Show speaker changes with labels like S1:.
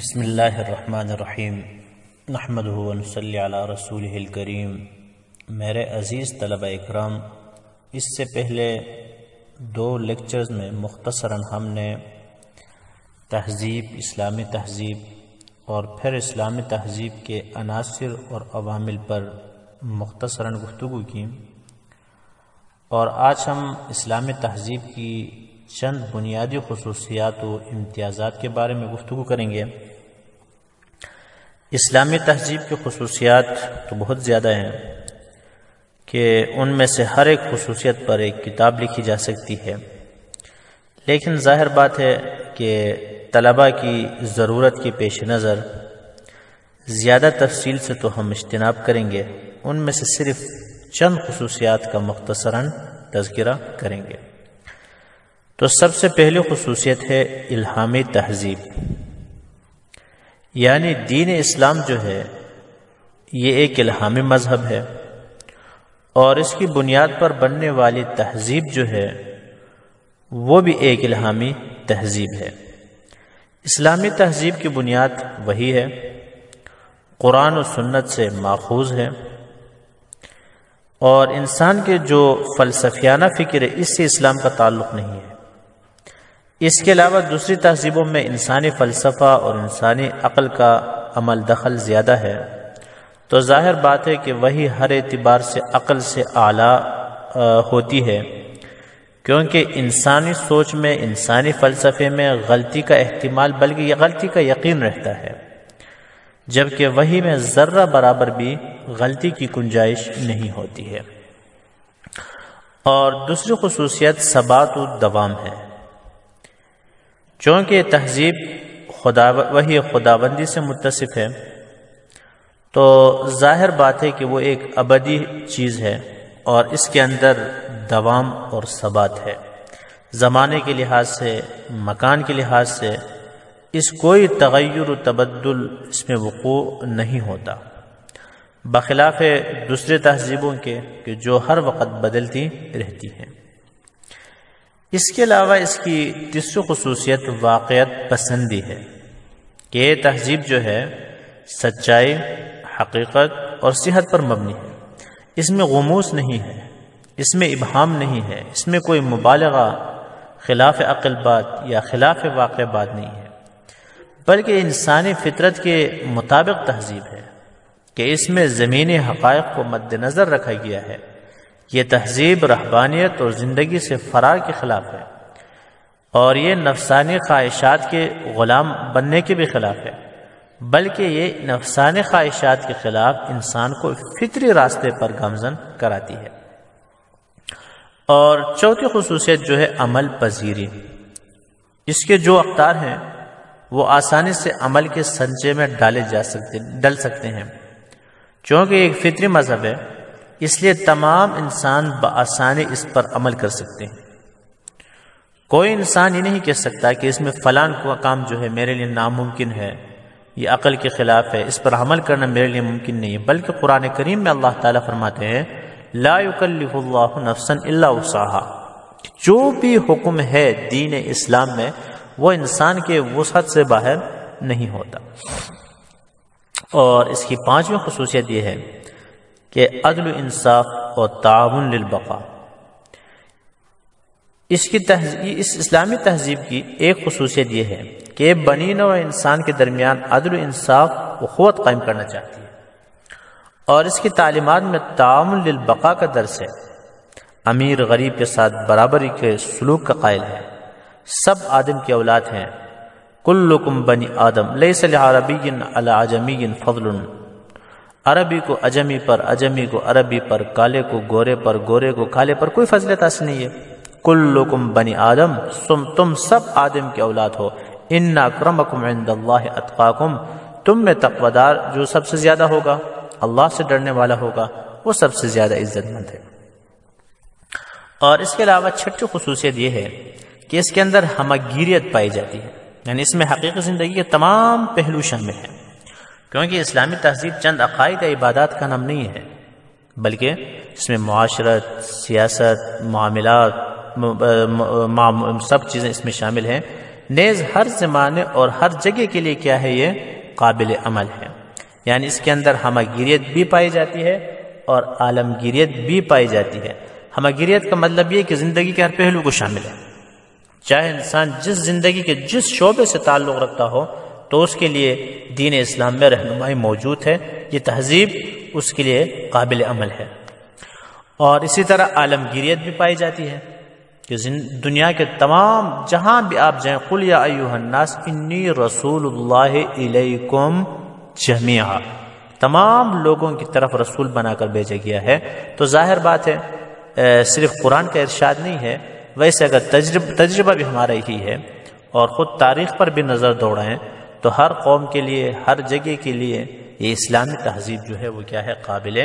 S1: بسم اللہ الرحمن الرحیم نحمدہ ونصلی علی رسولہ الکریم۔ میرے عزیز طلبہ اکرام، اس سے پہلے 2 لیکچرز میں مختصراً ہم نے تہذیب، اسلامی تہذیب اور پھر اسلامی تہذیب کے عناصر اور عوامل پر مختصراً گفتگو کی، اور آج ہم اسلامی تہذیب کی چند بنیادی خصوصیات و امتیازات کے بارے میں گفتگو کریں گے۔ اسلامی تہذیب کی خصوصیات تو بہت زیادہ ہیں کہ ان میں سے ہر ایک خصوصیت پر ایک کتاب لکھی جا سکتی ہے، لیکن ظاہر بات ہے کہ طلباء کی ضرورت کے پیش نظر زیادہ تفصیل سے تو ہم اجتناب کریں گے، ان میں سے صرف چند خصوصیات کا مختصراً تذکرہ کریں گے۔ تو سب سے پہلی خصوصیت ہے الہامی تہذیب، یعنی دین اسلام جو ہے یہ ایک الہامی مذہب ہے، اور اس کی بنیاد پر بننے والی تہذیب جو ہے وہ بھی ایک الہامی تہذیب ہے۔ اسلامی تہذیب کی بنیاد وہی ہے، قرآن و سنت سے ماخوذ ہے، اور انسان کے جو فلسفیانہ فکر ہے اس سے اسلام کا تعلق نہیں ہے۔ اس کے علاوہ دوسری تہذیبوں میں انسانی فلسفہ اور انسانی عقل کا عمل دخل زیادہ ہے، تو ظاہر بات ہے کہ وہی ہر اعتبار سے عقل سے اعلیٰ ہوتی ہے، کیونکہ انسانی سوچ میں، انسانی فلسفے میں غلطی کا احتمال بلکہ یہ غلطی کا یقین رہتا ہے، جبکہ وحی میں ذرہ برابر بھی غلطی کی گنجائش نہیں ہوتی ہے۔ اور دوسری خصوصیت ثبات و دوام ہے، چونکہ تہذیب وحی خداوندی سے متصف ہے، تو ظاہر بات ہے کہ وہ ایک ابدی چیز ہے اور اس کے اندر دوام اور ثبات ہے۔ زمانے کے لحاظ سے، مکان کے لحاظ سے اس کوئی تغیر و تبدل اس میں وقوع نہیں ہوتا، بخلاف دوسرے تہذیبوں کے کہ جو ہر وقت بدلتی رہتی ہیں۔ اس کے علاوہ اس کی تیسری خصوصیت واقعیت پسندی ہے کہ یہ تہذیب جو ہے سچائی، حقیقت اور صحت پر مبنی ہے، اس میں غموس نہیں ہے، اس میں ابہام نہیں ہے، اس میں کوئی مبالغہ، خلاف عقل بات یا خلاف واقع بات نہیں ہے، بلکہ انسانی فطرت کے مطابق تہذیب ہے کہ اس میں زمینی حقائق کو مد نظر رکھا گیا ہے۔ یہ تہذیب رہبانیت اور زندگی سے فرار کے خلاف ہے، اور یہ نفسانی خواہشات کے غلام بننے کے بھی خلاف ہے، بلکہ یہ نفسانی خواہشات کے خلاف انسان کو فطری راستے پر گامزن کراتی ہے۔ اور چوتھی خصوصیت جو ہے عمل پذیری، اس کے جو اقدار ہیں وہ آسانی سے عمل کے سنچے میں ڈل سکتے ہیں، چونکہ ایک فطری مذہب ہے، اس لیے تمام انسان بآسانی اس پر عمل کر سکتے ہیں۔ کوئی انسان یہ نہیں کہہ سکتا کہ اس میں فلان کام جو ہے میرے لیے ناممکن ہے، یہ عقل کے خلاف ہے، اس پر عمل کرنا میرے لیے ممکن نہیں ہے، بلکہ قرآن کریم میں اللہ تعالیٰ فرماتے ہیں لا یکلف اللہ نفسا الا وسعها، جو بھی حکم ہے دین اسلام میں وہ انسان کے وسعت سے باہر نہیں ہوتا۔ اور اس کی 5ویں خصوصیت یہ ہے کہ عدل و انصاف اور تعاون للبقاء۔ اس اسلامی تہذیب کی ایک خصوصیت یہ ہے کہ بنی نوع انسان کے درمیان عدل و انصاف و اخوت قائم کرنا چاہتی ہے، اور اس کی تعلیمات میں تعاون للبقاء کا درس ہے۔ امیر غریب کے ساتھ برابری کے سلوک کا قائل ہے، سب آدم کی اولاد ہیں، کلکم بنی آدم لیس لعربی علی عجمی فضل، عربی کو اجمی پر، اجمی کو عربی پر، کالے کو گورے پر، گورے کو کالے پر کوئی فضیلت حاصل نہیں ہے۔ کلکم بنی آدم، تم سب آدم کی اولاد ہو، ان اکرمکم عند اللہ اتقاکم، تم میں تقویدار جو سب سے زیادہ ہوگا، اللہ سے ڈرنے والا ہوگا، وہ سب سے زیادہ عزت مند ہے۔ اور اس کے علاوہ 6ٹھی خصوصیت یہ ہے کہ اس کے اندر ہمگیریت پائی جاتی ہے، یعنی اس میں حقیقی زندگی کے تمام پہلو شامل ہیں، کیونکہ اسلامی تہذیب چند عقائد یا عبادات کا نام نہیں ہے، بلکہ اس میں معاشرت، سیاست، معاملات، سب چیزیں اس میں شامل ہیں، نیز ہر زمانے اور ہر جگہ کے لیے کیا ہے، یہ قابل عمل ہے، یعنی اس کے اندر ہمگیریت بھی پائی جاتی ہے اور عالمگیریت بھی پائی جاتی ہے۔ ہمگیریت کا مطلب یہ کہ زندگی کے ہر پہلو کو شامل ہے، چاہے انسان جس زندگی کے جس شعبے سے تعلق رکھتا ہو تو اس کے لیے دین اسلام میں رہنمائی موجود ہے، یہ تہذیب اس کے لیے قابل عمل ہے۔ اور اسی طرح عالمگیریت بھی پائی جاتی ہے کہ دنیا کے تمام جہاں بھی آپ جائیں، قل یا ایھا الناس انی رسول اللہ الیکم جمیعا، تمام لوگوں کی طرف رسول بنا کر بھیجا گیا ہے۔ تو ظاہر بات ہے صرف قرآن کا ارشاد نہیں ہے، ویسے اگر تجربہ بھی ہمارا ہی ہے اور خود تاریخ پر بھی نظر دوڑائیں تو ہر قوم کے لیے، ہر جگہ کے لیے یہ اسلامی تہذیب جو ہے وہ کیا ہے، قابل